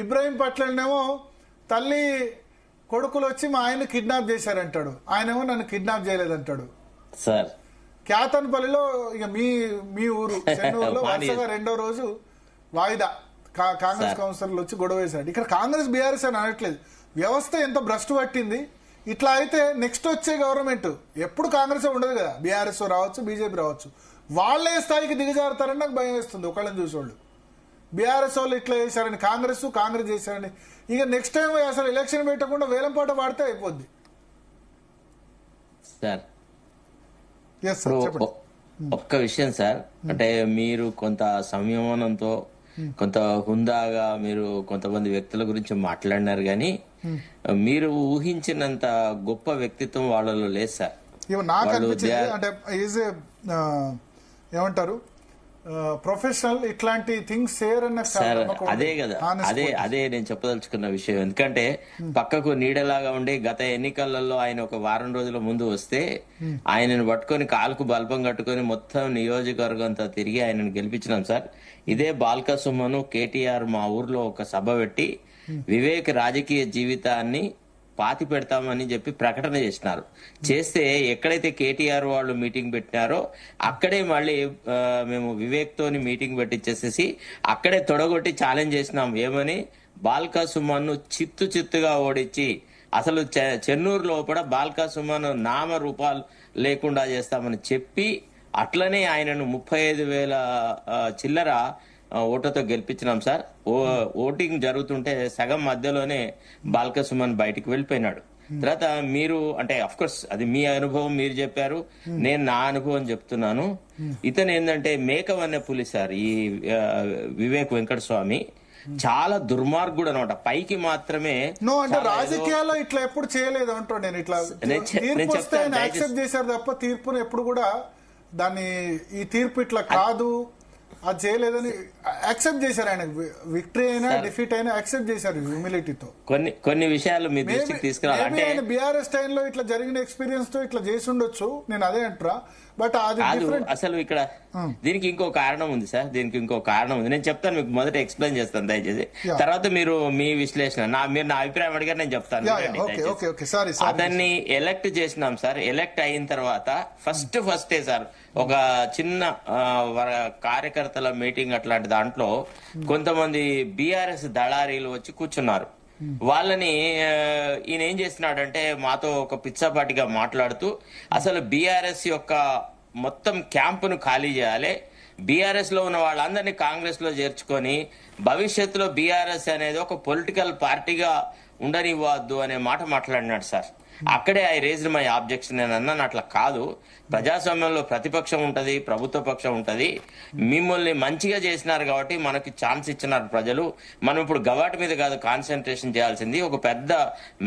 ఇబ్రాహీం పట్లనేమో తల్లి కొడుకులు వచ్చి మా ఆయన కిడ్నాప్ చేశారంటాడు, ఆయనేమో నన్ను కిడ్నాప్ చేయలేదంటాడు సార్. క్యాతన్పల్లిలో ఇక మీ ఊరు చెన్నూరులో వరుసగా రెండో రోజు వాయిదా కాంగ్రెస్ కౌన్సిలర్లు వచ్చి గొడవ వేశాడు. ఇక్కడ కాంగ్రెస్ బీఆర్ఎస్ అని అనట్లేదు, వ్యవస్థ ఎంత భ్రష్టు పట్టింది. ఇట్లా అయితే నెక్స్ట్ వచ్చే గవర్నమెంట్ ఎప్పుడు కాంగ్రెస్ ఉండదు కదా, బీఆర్ఎస్ రావచ్చు బీజేపీ రావచ్చు, వాళ్ళే స్థాయికి దిగజారుతారని నాకు భయం వేస్తుంది. ఒకళ్ళని చూసేవాళ్ళు బీఆర్ఎస్ వాళ్ళు ఇట్లా చేశారని, కాంగ్రెస్ చేశారని, ఇక నెక్స్ట్ టైం అసలు ఎలక్షన్ పెట్టకుండా వేలం పాట పాడితే అయిపోద్ది. సార్ ఒక్క విషయం సార్, అంటే మీరు కొంత సంయమనంతో కొంత హుందాగా మీరు కొంతమంది వ్యక్తుల గురించి మాట్లాడినారు, కానీ మీరు ఊహించినంత గొప్ప వ్యక్తిత్వం వాళ్ళలో లేదు సార్. నాకు అనిపించింది అంటే ఏమంటారు ప్రొఫెషనల్ ఇట్లాంటి థింగ్స్ సార్. అదే కదా, అదే నేను చెప్పదలుచుకున్న విషయం. ఎందుకంటే పక్కకు నీడలాగా ఉండి గత ఎన్నికలలో ఆయన ఒక వారం రోజుల ముందు వస్తే ఆయనను పట్టుకొని కాలుకు బల్బం కట్టుకొని మొత్తం నియోజకవర్గం అంతా తిరిగి ఆయనను గెలిపించినాం సార్. ఇదే బాల్క సుమను కేటీఆర్ మా ఊర్లో ఒక సభ పెట్టి వివేక్ రాజకీయ జీవితాన్ని పాతి పెడతామని చెప్పి ప్రకటన చేసినారు. చేస్తే ఎక్కడైతే కేటీఆర్ వాళ్ళు మీటింగ్ పెట్టినారో అక్కడే మళ్ళీ మేము వివేక్ తోని మీటింగ్ పెట్టించేసేసి అక్కడే తొడగొట్టి ఛాలెంజ్ చేసినాం. ఏమని? బాల్కా సుమన్ను చిత్తుగా ఓడించి అసలు చెన్నూరు లోపల బాల్కా సుమన్ నామ రూపాలు లేకుండా చేస్తామని చెప్పి అట్లనే ఆయనను 35,000 చిల్లర ఓటుతో గెలిపించినాం సార్. ఓటింగ్ జరుగుతుంటే సగం మధ్యలోనే బాల్క సుమన్ బయటికి వెళ్ళిపోయినాడు. తర్వాత మీరు అంటే అఫ్ కోర్స్ అది మీ అనుభవం, మీరు చెప్పారు, నేను నా అనుభవం చెప్తున్నాను. ఇతను ఏంటంటే మేకవన్నె పులి సార్. ఈ వివేక్ వెంకటస్వామి చాలా దుర్మార్గుడు అనమాట. పైకి మాత్రమే అంటే రాజకీయాల్లో ఇట్లా ఎప్పుడు చేయలేదు అంటూ నేను ఇట్లా యాక్సెప్ట్ చేశారు తప్ప తీర్పును ఎప్పుడు కూడా దాన్ని ఈ తీర్పు ఇట్లా కాదు అది చేయలేదని యాక్సెప్ట్ చేశారు. ఆయన విక్టరీ అయినా డిఫీట్ అయినా యాక్సెప్ట్ చేశారు హ్యూమిలిటీతో. కొన్ని విషయాలు మీ దృష్టికి తీసుకురావాలి. ఆయన బీఆర్ఎస్ టైంలో ఇట్లా జరిగిన ఎక్స్పీరియన్స్ తో ఇట్లా చేసి ఉండొచ్చు, నేను అదే అంటున్నా. బట్ అది అసలు ఇక్కడ దీనికి ఇంకో కారణం ఉంది సార్, దీనికి ఇంకో కారణం ఉంది. నేను చెప్తాను మీకు, మొదట ఎక్స్ప్లెయిన్ చేస్తాను దయచేసి, తర్వాత మీరు మీ విశ్లేషణ. మీరు నా అభిప్రాయం అడిగారు, నేను చెప్తాను. అతన్ని ఎలక్ట్ చేసినాం సార్. ఎలక్ట్ అయిన తర్వాత ఫస్టే సార్ ఒక చిన్న కార్యకర్తల మీటింగ్ అట్లాంటి దాంట్లో కొంతమంది బీఆర్ఎస్ దళారీలు వచ్చి కూర్చున్నారు. వాళ్ళని ఈయన ఏం చేస్తున్నాడంటే మాతో ఒక పిచ్చాపాటిగా మాట్లాడుతూ అసలు బీఆర్ఎస్ యొక్క మొత్తం క్యాంపును ఖాళీ చేయాలి, బీఆర్ఎస్ లో ఉన్న వాళ్ళందరినీ కాంగ్రెస్ లో చేర్చుకొని భవిష్యత్తులో బీఆర్ఎస్ అనేది ఒక పొలిటికల్ పార్టీగా ఉండనివ్వద్దు అనే మాట మాట్లాడినాడు సార్. అక్కడే ఐ రేజ్డ్ మై ఆబ్జెక్షన్. నేను అన్నాను అట్లా కాదు, ప్రజాస్వామ్యంలో ప్రతిపక్షం ఉంటది, ప్రభుత్వ పక్షం ఉంటది. మిమ్మల్ని మంచిగా చేసినారు కాబట్టి మనకి ఛాన్స్ ఇచ్చినారు ప్రజలు. మనం ఇప్పుడు గవాటి మీద కాదు కాన్సన్ట్రేషన్ చేయాల్సింది. ఒక పెద్ద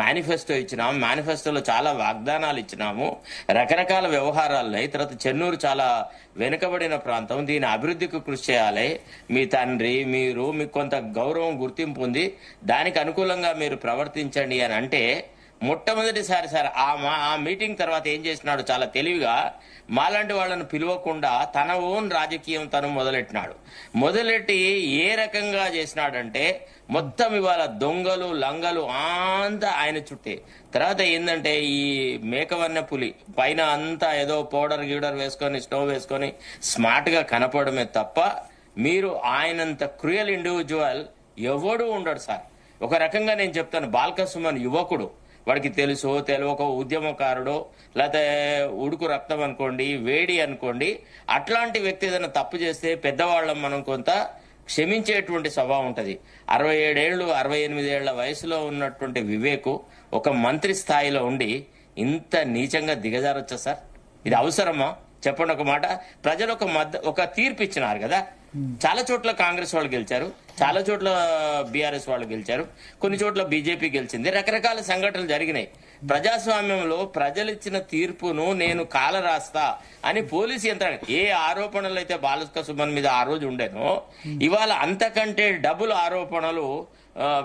మేనిఫెస్టో ఇచ్చినాము, మేనిఫెస్టోలో చాలా వాగ్దానాలు ఇచ్చినాము, రకరకాల వ్యవహారాలున్నాయి. తర్వాత చెన్నూరు చాలా వెనుకబడిన ప్రాంతం, దీని అభివృద్ధికి కృషి చేయాలి. మీ తండ్రి మీరు మీకు కొంత గౌరవం గుర్తింపు ఉంది, దానికి అనుకూలంగా మీరు ప్రవర్తించండి అని అంటే మొట్టమొదటిసారి సార్ ఆ మీటింగ్ తర్వాత ఏం చేసినాడు, చాలా తెలివిగా మాలాంటి వాళ్ళను పిలవకుండా తన ఓన్ రాజకీయం తను మొదలెట్టి ఏ రకంగా చేసినాడంటే మొత్తం ఇవాళ దొంగలు లంగలు అంతా ఆయన చుట్టే. తర్వాత ఏంటంటే ఈ మేకవన్నె పులి పైన అంతా ఏదో పౌడర్ గీడర్ వేసుకొని స్టవ్ వేసుకొని స్మార్ట్ గా కనపడమే తప్ప మీరు ఆయనంత క్రూయల్ ఇండివిజువల్ ఎవడు ఉండడు సార్. ఒక రకంగా నేను చెప్తాను, బాల్క సుమన్ యువకుడు, వాడికి తెలుసో తెలియక ఉద్యమకారుడో లేకపోతే ఉడుకు రక్తం అనుకోండి, వేడి అనుకోండి, అట్లాంటి వ్యక్తి ఏదైనా తప్పు చేస్తే పెద్దవాళ్ళం మనం కొంత క్షమించేటువంటి స్వభావం ఉంటది. 67 ఏళ్ళు 68 ఏళ్ల వయసులో ఉన్నటువంటి వివేకు ఒక మంత్రి స్థాయిలో ఉండి ఇంత నీచంగా దిగజారొచ్చా సార్? ఇది అవసరమా చెప్పండి ఒక మాట. ప్రజలు ఒక తీర్పు ఇచ్చినారు కదా. చాలా చోట్ల కాంగ్రెస్ వాళ్ళు గెలిచారు, చాలా చోట్ల బీఆర్ఎస్ వాళ్ళు గెలిచారు, కొన్ని చోట్ల బీజేపీ గెలిచింది, రకరకాల సంఘటనలు జరిగినాయి. ప్రజాస్వామ్యంలో ప్రజలు ఇచ్చిన తీర్పును నేను కాల రాస్తా అని పోలీసు యంత్రాంగం ఏ ఆరోపణలు అయితే బాల్క సుమన్ మీద ఆ రోజు ఉండేనో ఇవాళ అంతకంటే డబుల్ ఆరోపణలు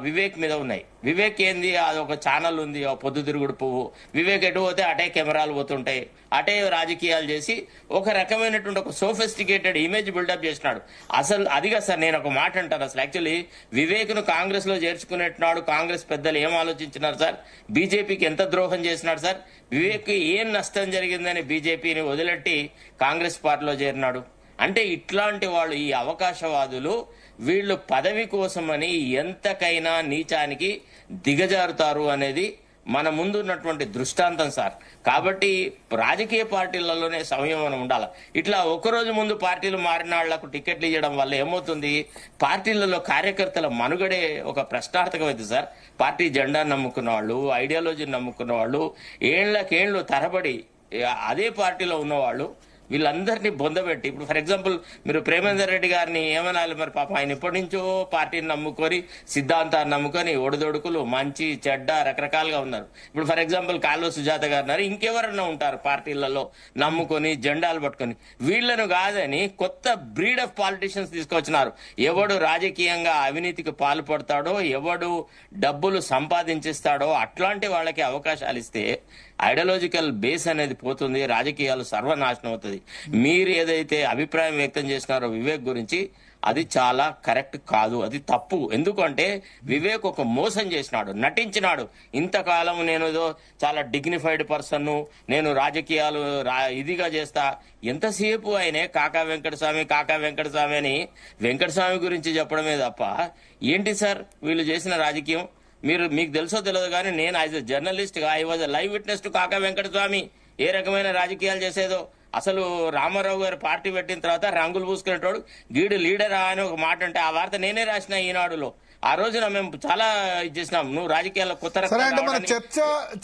వివేక్ మీద ఉన్నాయి. వివేక్ ఏంది, అది ఒక ఛానల్ ఉంది, పొద్దుతిరుగుడు పువ్వు. వివేక్ ఎటు పోతే అటే కెమెరాలు పోతుంటాయి, అటే రాజకీయాలు చేసి ఒక రకమైనటువంటి ఒక సోఫిస్టికేటెడ్ ఇమేజ్ బిల్డప్ చేసినాడు. అసలు అదిగా సార్ నేను ఒక మాట అంటాను, అసలు యాక్చువల్లీ వివేక్ ను కాంగ్రెస్ లో చేర్చుకునేట్టున్నాడు కాంగ్రెస్ పెద్దలు ఏం ఆలోచించినారు సార్? బీజేపీకి ఎంత ద్రోహం చేసినాడు సార్? వివేక్ ఏం నష్టం జరిగిందని బీజేపీని వదిలెట్టి కాంగ్రెస్ పార్టీలో చేరినాడు. అంటే ఇట్లాంటి వాళ్ళు, ఈ అవకాశవాదులు, వీళ్ళు పదవి కోసమని ఎంతకైనా నీచానికి దిగజారుతారు అనేది మన ముందు ఉన్నటువంటి దృష్టాంతం సార్. కాబట్టి రాజకీయ పార్టీలలోనే సంయమనం ఉండాలి. ఇట్లా ఒకరోజు ముందు పార్టీలు మారిన వాళ్లకు టికెట్లు ఇవ్వడం వల్ల ఏమవుతుంది, పార్టీలలో కార్యకర్తల మనుగడే ఒక ప్రశ్నార్థకమైంది సార్. పార్టీ జెండా నమ్ముకున్న వాళ్ళు, ఐడియాలజీని నమ్ముకున్న వాళ్ళు, ఏళ్లకేళ్లు తరబడి అదే పార్టీలో ఉన్నవాళ్ళు వీళ్ళందరినీ బొందబెట్టి, ఇప్పుడు ఫర్ ఎగ్జాంపుల్ మీరు ప్రేమేందర్ రెడ్డి గారిని ఏమనాలి మరి? పాపం ఆయన ఇప్పటి నుంచో పార్టీని నమ్ముకొని, సిద్ధాంతాన్ని నమ్ముకొని, ఒడిదొడుకులు, మంచి చెడ్డ రకరకాలుగా ఉన్నారు. ఇప్పుడు ఫర్ ఎగ్జాంపుల్ కాల్వ సుజాత గారు, ఇంకెవరన్నా ఉంటారు పార్టీలలో నమ్ముకొని జెండాలు పట్టుకొని. వీళ్లను కాదని కొత్త బ్రీడ్ ఆఫ్ పాలిటిషియన్స్ తీసుకొచ్చినారు. ఎవడు రాజకీయంగా అవినీతికి పాల్పడతాడో, ఎవడు డబ్బులు సంపాదించిస్తాడో అట్లాంటి వాళ్ళకి అవకాశాలు ఇస్తే ఐడియాలజికల్ బేస్ అనేది పోతుంది, రాజకీయాలు సర్వనాశనం అవుతుంది. మీరు ఏదైతే అభిప్రాయం వ్యక్తం చేసినారో వివేక్ గురించి, అది చాలా కరెక్ట్ కాదు, అది తప్పు. ఎందుకంటే వివేక్ ఒక మోసం చేసినాడు, నటించినాడు. ఇంతకాలం నేను ఏదో చాలా డిగ్నిఫైడ్ పర్సన్, నేను రాజకీయాలు ఇదిగా చేస్తా, ఎంతసేపు ఆయనే కాకా వెంకటస్వామి అని వెంకటస్వామి గురించి చెప్పడమే తప్ప ఏంటి సార్ వీళ్ళు చేసిన రాజకీయం? మీకు తెలుసో తెలియదు కానీ నేను యాజ్ ఎ జర్నలిస్ట్ గా I was a live witness to కాకా వెంకటస్వామి ఏ రకమైన రాజకీయాలు చేసేదో. అసలు రామారావు గారు పార్టీ పెట్టిన తర్వాత రంగులు పూసుకునేటోడు, గీడు లీడరా అని ఒక మాట అంటే ఆ వార్త నేనే రాసిన ఈనాడులో. ఆ రోజున మేము చాలా ఇది చేసినాం, నువ్వు రాజకీయాల్లో కొత్త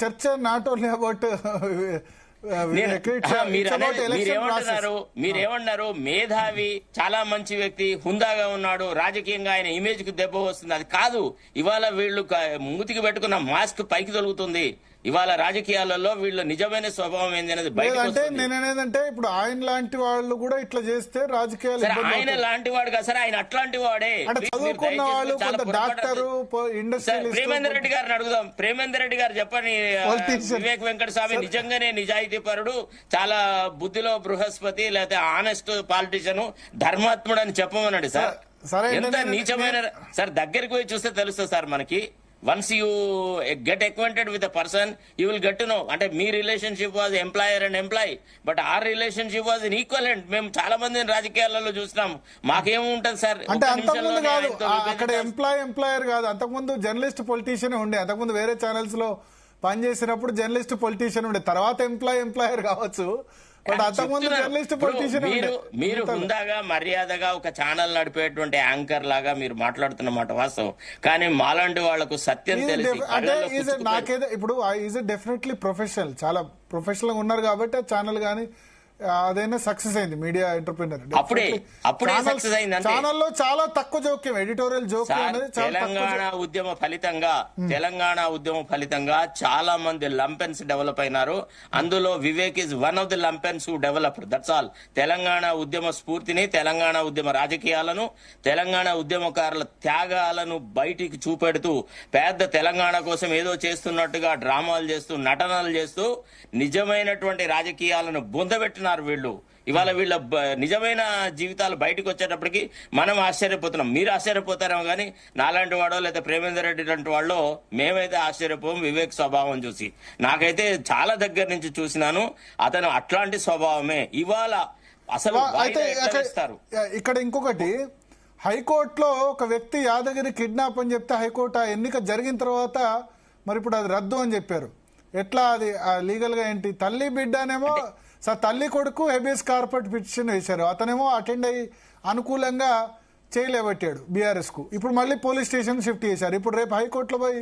చర్చ నాట్ ఓన్లీ అబౌట్ మీరేమన్నారు? మేధావి, చాలా మంచి వ్యక్తి, హుందాగా ఉన్నాడు, రాజకీయంగా ఆయన ఇమేజ్ కు దెబ్బ వస్తుంది. అది కాదు. ఇవాళ వీళ్ళు మూతికి పెట్టుకున్న మాస్క్ పైకి తొలుగుతుంది. ఇవాళ రాజకీయాలలో వీళ్ళు నిజమైన స్వభావం ఏంది అనేది బయట. నేనేదంటే ఇప్పుడు ఆయన లాంటి వాళ్ళు కూడా ఇట్లా చేస్తే రాజకీయాలు, ఆయన లాంటి వాడు కదా సార్, ఆయన అట్లాంటి వాడే. చదువుకున్న వాళ్ళు, డాక్టర్, ప్రేమేందర్ రెడ్డి గారిని అడుగుదాం. ప్రేమేందర్ రెడ్డి గారు చెప్పని, వివేక్ వెంకటస్వామి నిజంగానే నిజాయితీ పరుడు, చాలా బుద్ధిలో బృహస్పతి, లేకపోతే ఆనెస్ట్ పాలిటిషియన్, ధర్మాత్ముడు అని చెప్పమన్నాడు సార్. ఎంత నీచమైన సార్, దగ్గరికి పోయి చూస్తే తెలుస్తుంది సార్ మనకి. Once you get acquainted with a person you will get to know. అంటే మీ relationship was employer and employee, but our relationship was in equivalent. మేము చాలా మందిని రాజకీయాలలో చూసినాం. మాకేముంటది సార్? అంటే అంతకుముందు కాదు, అక్కడ ఎంప్లాయర్ కాదు, అంతకుముందు జర్నలిస్ట్ పొలిటీషియన్ ఉండే. అంతకుముందు వేరే ఛానల్స్ లో పనిచేసినప్పుడు జర్నలిస్ట్ పొలిటీషియన్ ఉండే, తర్వాత ఎంప్లాయర్ కావచ్చు. మీరు హుందాగా మర్యాదగా ఒక ఛానల్ నడిపేటువంటి యాంకర్ లాగా మీరు మాట్లాడుతున్నమాట వాస్తవం. కానీ మాలాంటి వాళ్లకు సత్యం తెలిసి, నాకేదో ఇప్పుడు ఈజ్ డెఫినెట్లీ ప్రొఫెషనల్, చాలా ప్రొఫెషనల్ గా ఉన్నారు కాబట్టి ఆ ఛానల్ గానీ అదైనా సక్సెస్ అయింది. మీడియా ఎంటర్ప్రినర్ అప్పుడే సక్సెస్ అయింది. ఛానల్లో చాలా తక్కువ జోక్యం, ఎడిటోరియల్ జోక్యం. తెలంగాణ ఉద్యమ ఫలితంగా చాలా మంది లంపెన్స్ డెవలప్ అయినారు. అందులో Vivek is one of the lumpens who developed. That's all. Telangana ఉద్యమ స్ఫూర్తిని, తెలంగాణ ఉద్యమ రాజకీయాలను, తెలంగాణ ఉద్యమకారుల త్యాగాలను బయటికి చూపెడుతూ, పెద్ద తెలంగాణ కోసం ఏదో చేస్తున్నట్టుగా డ్రామాలు చేస్తూ, నటనలు చేస్తూ నిజమైనటువంటి రాజకీయాలను బొందబెట్టిన వీళ్ళు. ఇవాళ వీళ్ళ నిజమైన జీవితాలు బయటకు వచ్చేటప్పటికి మనం ఆశ్చర్యపోతున్నాం. మీరు ఆశ్చర్యపోతారేమో కానీ నాలాంటి వాడో లేదా ప్రేమేందర్ రెడ్డి లాంటి వాళ్ళు మేమైతే ఆశ్చర్యపోం వివేక్ స్వభావం చూసి. నాకైతే చాలా దగ్గర నుంచి చూసినాను, అతను అట్లాంటి స్వభావమే. ఇవాళ అసలు ఇక్కడ ఇంకొకటి, హైకోర్టులో ఒక వ్యక్తి యాదగిరి కిడ్నాప్ అని చెప్తే హైకోర్టు ఆ ఎన్నిక జరిగిన తర్వాత మరి ఇప్పుడు అది రద్దు అని చెప్పారు. ఎట్లా అది లీగల్ గా ఏంటి? తల్లి బిడ్డ అనేమో సార్, తల్లి కొడుకు హెబియస్ కార్పొరేట్ పిటిషన్ వేశారు, అతనేమో అటెండ్ అయ్యి అనుకూలంగా చేయలేబట్టాడు బీఆర్ఎస్ కు. ఇప్పుడు మళ్ళీ పోలీస్ స్టేషన్ షిఫ్ట్ చేశారు. ఇప్పుడు రేపు హైకోర్టులో పోయి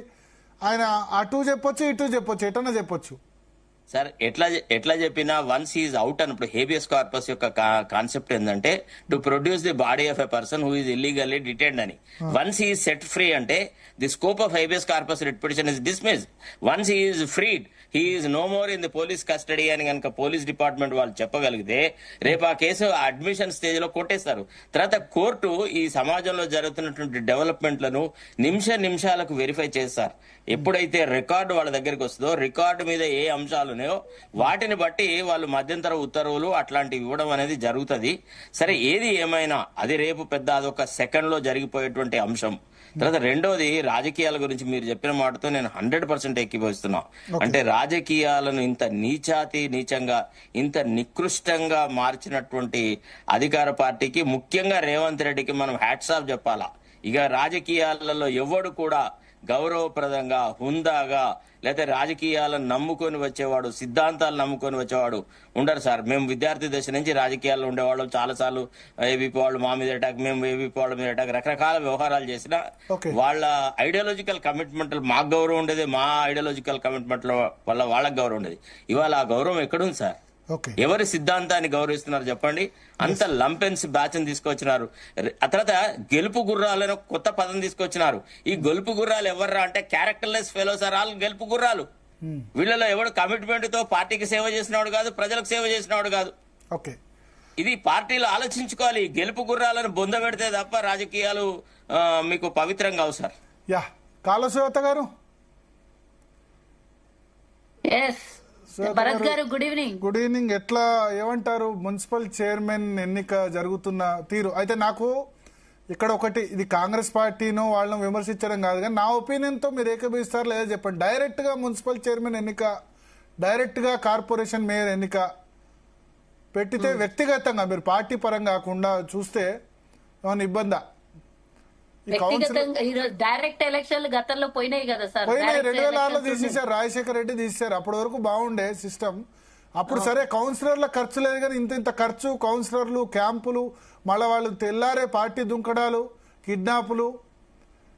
ఆయన అటు చెప్పొచ్చు, ఇటు చెప్పొచ్చు, ఎటన్నా చెప్పొచ్చు. సార్ ఎట్లా చెప్పినా వన్స్ ఈజ్ అవుట్ అన్నప్పుడు హేబియస్ కార్పస్ యొక్క కాన్సెప్ట్ ఏంటంటే to produce the body of a person who is illegally detained అని. వన్స్ ఈజ్ సెట్ ఫ్రీ అంటే the scope of habeas corpus writ petition is dismiss. Once is freed he is no more in the police custody అని కనుక police department వాళ్ళు చెప్పగలిగితే రేపు ఆ case admission stage లో కొట్టేస్తారు. తర్వాత కోర్టు ఈ సమాజంలో జరుగుతున్నటువంటి డెవలప్మెంట్లను నిమిషాలకు వెరిఫై చేస్తారు. ఎప్పుడైతే రికార్డు వాళ్ళ దగ్గరికి వస్తుందో రికార్డు మీద ఏ అంశాలు ఉన్నాయో వాటిని బట్టి వాళ్ళు మధ్యంతర ఉత్తర్వులు అట్లాంటివి ఇవ్వడం అనేది జరుగుతుంది. సరే ఏది ఏమైనా అది రేపు పెద్ద అదొక సెకండ్ లో జరిగిపోయేటువంటి అంశం. తర్వాత రెండోది రాజకీయాల గురించి మీరు చెప్పిన మాటతో నేను 100% ఎక్కిపోతున్నా. అంటే రాజకీయాలను ఇంత నీచంగా ఇంత నికృష్టంగా మార్చినటువంటి అధికార పార్టీకి ముఖ్యంగా రేవంత్ రెడ్డికి మనం హ్యాట్స్ ఆఫ్ చెప్పాలా. ఇక రాజకీయాలలో ఎవడు కూడా గౌరవప్రదంగా హుందాగా లేకపోతే రాజకీయాలను నమ్ముకొని వచ్చేవాడు సిద్ధాంతాలు నమ్ముకొని వచ్చేవాడు ఉండరు సార్. మేము విద్యార్థి దశ నుంచి రాజకీయాల్లో ఉండేవాళ్ళం. చాలాసార్లు ఏబీపీ వాళ్ళు మా మీద అటాక్, మేము ఏబీపీ వాళ్ళ మీద అటాక్, రకరకాల వ్యవహారాలు చేసిన వాళ్ళ ఐడియాలజికల్ కమిట్మెంట్ మాకు గౌరవం ఉండేది, మా ఐడియాలజికల్ కమిట్మెంట్ల వల్ల వాళ్ళకి గౌరవం ఉండేది. ఇవాళ ఆ గౌరవం ఎక్కడుంది సార్? ఎవరి సిద్ధాంతాన్ని గౌరవిస్తున్నారు చెప్పండి? అంత లంపెన్స్ బ్యాచ్ తీసుకొచ్చినారు. ఆ తర్వాత గెలుపు గుర్రాలను కొత్త పదం తీసుకొచ్చినారు. ఈ గెలుపు గుర్రాలు ఎవర్రా అంటే క్యారెక్టర్లెస్ ఫెలోస్ ఆర్ ఆల్ గెలుపు గుర్రాలు. వీళ్ళలో ఎవడు కమిట్మెంట్ తో పార్టీకి సేవ చేసినవాడు కాదు, ప్రజలకు సేవ చేసినవాడు కాదు. ఇది పార్టీలు ఆలోచించుకోవాలి. గెలుపు గుర్రాలను బొంద పెడితే తప్ప రాజకీయాలు మీకు పవిత్రంగా కావు సార్. కాళశివత గారు, భరత్ గారు, గుడ్ ఈవినింగ్. Good evening. ఎట్లా ఏమంటారు మున్సిపల్ చైర్మన్ ఎన్నిక జరుగుతున్న తీరు? అయితే నాకు ఇక్కడ ఒకటి, ఇది కాంగ్రెస్ పార్టీను వాళ్ళని విమర్శించడం కాదు కానీ నా ఒపీనియన్ తో మీరు ఏకీభవిస్తారు లేదా చెప్పండి. డైరెక్ట్ గా మున్సిపల్ చైర్మన్ ఎన్నిక, డైరెక్ట్ గా కార్పొరేషన్ మేయర్ ఎన్నిక పెట్టితే వ్యక్తిగతంగా మీరు పార్టీ పరంగా కాకుండా చూస్తే ఏమైనా ఇబ్బందా? డైరెక్ట్ ఎలక్షన్లు గతంలో పోయినాయి కదా సార్. పోయినాయి, 2006లో తీసేశారు, రాజశేఖర రెడ్డి తీసేశారు. అప్పటి వరకు బాగుండే సిస్టమ్. అప్పుడు సరే కౌన్సిలర్ల ఖర్చు లేదు కానీ ఇంత ఖర్చు, కౌన్సిలర్లు, క్యాంపులు, మళ్ళీ వాళ్ళు తెల్లారే పార్టీ దుంకడాలు, కిడ్నాపులు,